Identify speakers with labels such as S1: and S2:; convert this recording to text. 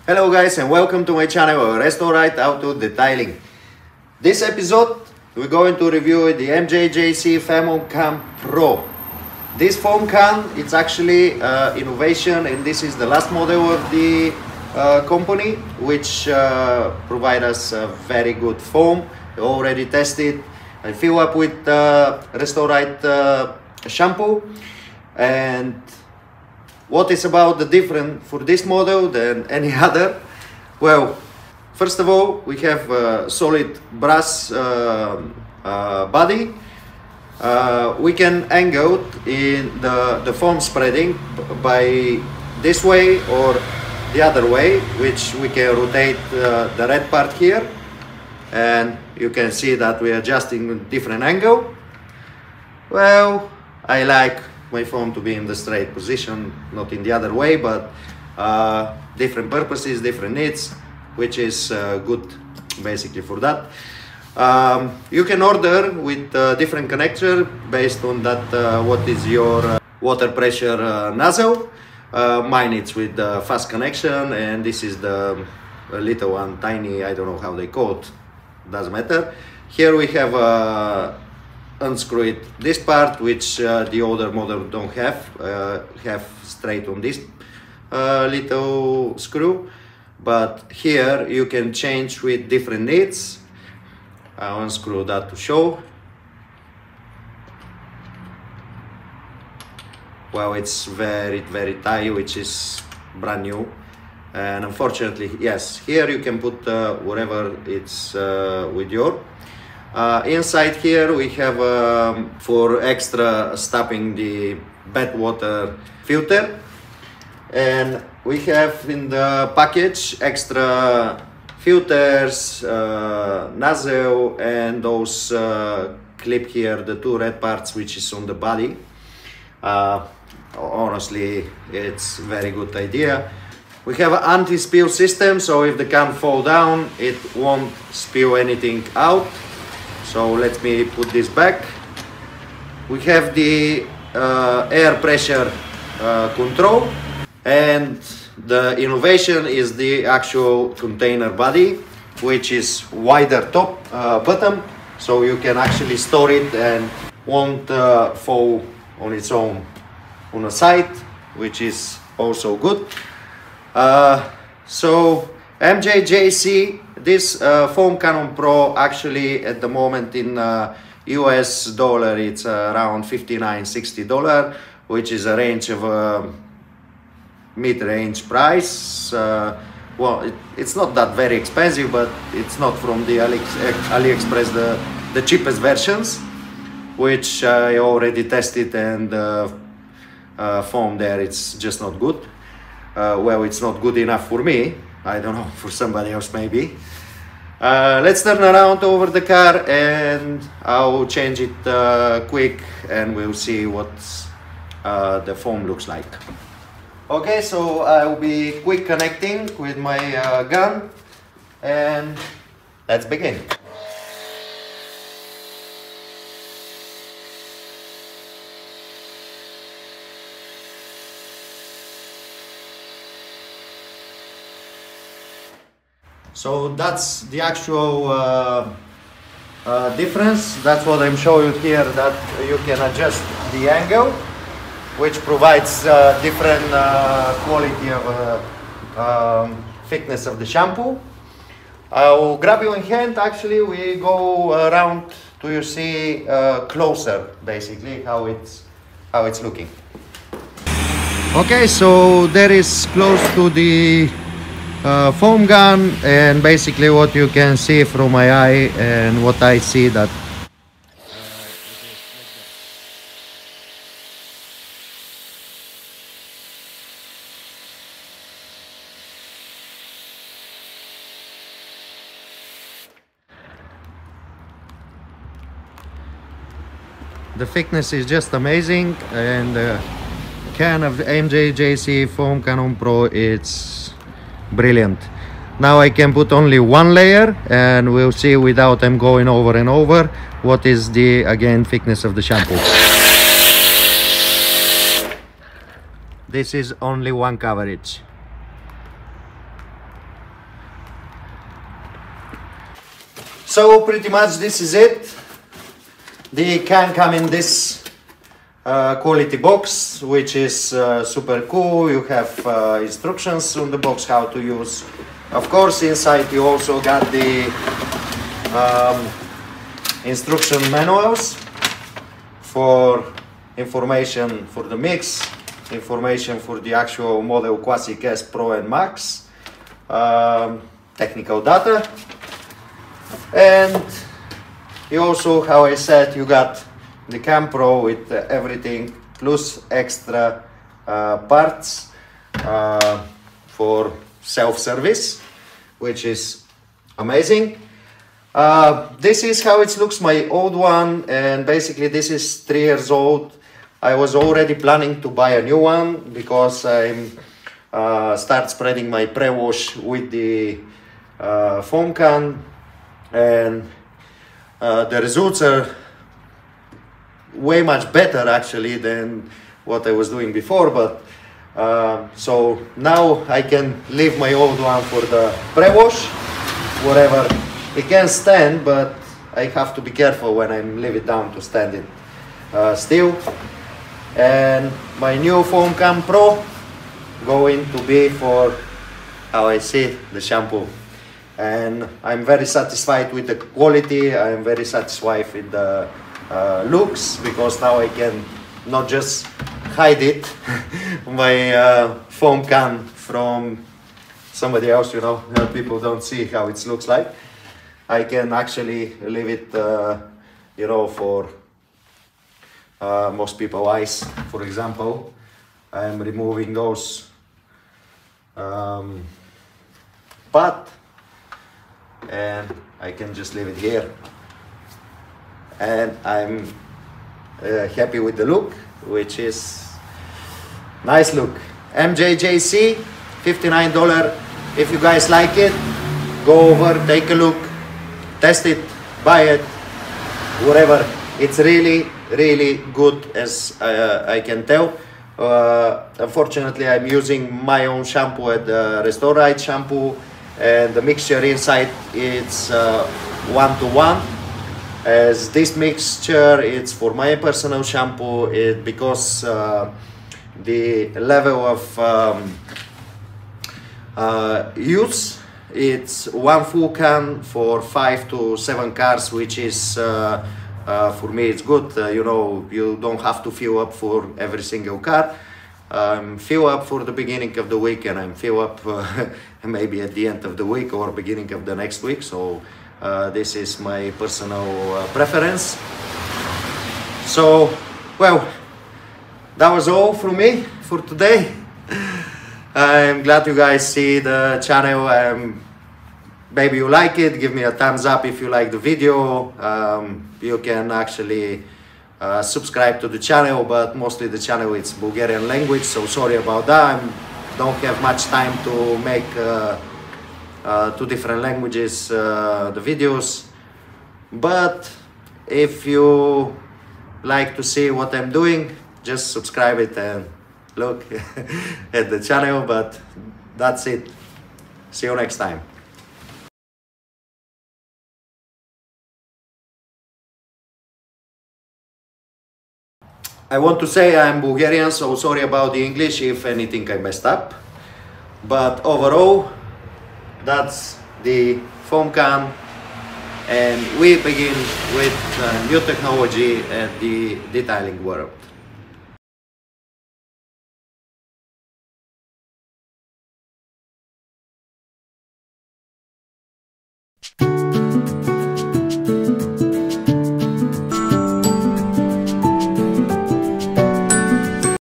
S1: Hello guys and welcome to my channel Restaurate Auto Detailing. This episode we're going to review the Mjjc Foam Can Pro. This foam can, it's actually innovation, and this is the last model of the company, which provide us a very good foam. We already tested. I fill up with Restaurate shampoo. And what is about the different for this model than any other? Well, first of all, we have a solid brass body. We can angle in the foam spreading by this way or the other way, which we can rotate the red part here, and you can see that we're adjusting different angle. Well, I like my foam to be in the straight position, not in the other way, but different purposes, different needs, which is good basically for that. You can order with different connector based on that what is your water pressure nozzle. Mine it's with the fast connection, and this is the little one, tiny, I don't know how they call it, doesn't matter. Here we have unscrewed this part, which the older model don't have straight on this little screw, but here you can change with different needs. I'll unscrew that to show. Well, it's very tight, which is brand new, and unfortunately, yes, here you can put whatever it's with your inside. Here we have for extra stopping the bad water filter, and we have in the package extra filters, nozzle, and those clip here, the two red parts which is on the body. Honestly, it's very good idea. We have an anti-spill system, so if the can fall down, it won't spill anything out. So let me put this back. We have the air pressure control, and the innovation is the actual container body, which is wider top, bottom, so you can actually store it and won't fall on its own on the side, which is also good. So Mjjc, this Foam Cannon Pro, actually at the moment in US dollar it's around $59–60, which is a range of mid-range price. Well, it's not that very expensive, but it's not from the AliExpress the cheapest versions, which I already tested, and foam there, it's just not good. Well, it's not good enough for me. I don't know, for somebody else maybe. Let's turn around over the car and I'll change it quick, and we'll see what the foam looks like. Okay, so I'll be quick connecting with my gun, and let's begin. So that's the actual difference. That's what I'm showing you here, that you can adjust the angle, which provides different quality of thickness of the shampoo. I'll grab you in hand. Actually, we go around to you see closer, basically how it's looking. Okay, so there is close to the foam gun, and basically what you can see from my eye and what I see, that the thickness is just amazing, and the can of the Mjjc Foam Cannon Pro, it's brilliant. Now I can put only one layer, and we'll see, without them going over and over, what is the again thickness of the shampoo. This is only one coverage. So pretty much this is it. The can come in this quality box, which is super cool. You have instructions on the box how to use. Of course, inside you also got the instruction manuals for information for the mix, information for the actual model Classic S, Pro and Max, technical data, and you also, how I said, you got the Cam Pro with everything plus extra parts for self-service, which is amazing. This is how it looks, my old one, and basically this is 3 years old. I was already planning to buy a new one because I'm start spreading my pre-wash with the foam can, and the results are way much better actually than what I was doing before. But so now I can leave my old one for the pre-wash, whatever. It can stand, but I have to be careful when I leave it down to stand it still. And my new foamcan Pro going to be for how I see the shampoo, and I'm very satisfied with the quality. I'm very satisfied with the looks, because now I can not just hide it my foam can from somebody else, you know, people don't see how it looks like. I can actually leave it you know, for most people eyes. For example, I'm removing those pot, and I can just leave it here, and I'm happy with the look, which is nice look. MJJC, $59. If you guys like it, go over, take a look, test it, buy it, whatever. It's really good, as I can tell. Unfortunately, I'm using my own shampoo at the Restore Right shampoo, and the mixture inside it's 1-to-1. As this mixture, it's for my personal shampoo, because the level of use, it's 1 full can for 5 to 7 cars, which is for me it's good. You know, you don't have to fill up for every single car. Fill up for the beginning of the week, and I'm fill up maybe at the end of the week or beginning of the next week. So this is my personal preference. So, well, that was all from me for today. I'm glad you guys see the channel. Maybe you like it. Give me a thumbs up if you like the video. You can actually subscribe to the channel, but mostly the channel it's Bulgarian language, so sorry about that. I don't have much time to make 2 different languages the videos, but if you like to see what I'm doing, just subscribe it and look at the channel. But that's it. See you next time. I want to say I'm Bulgarian, so sorry about the English if anything I messed up. But overall, that's the foam can, and we begin with new technology at the detailing world.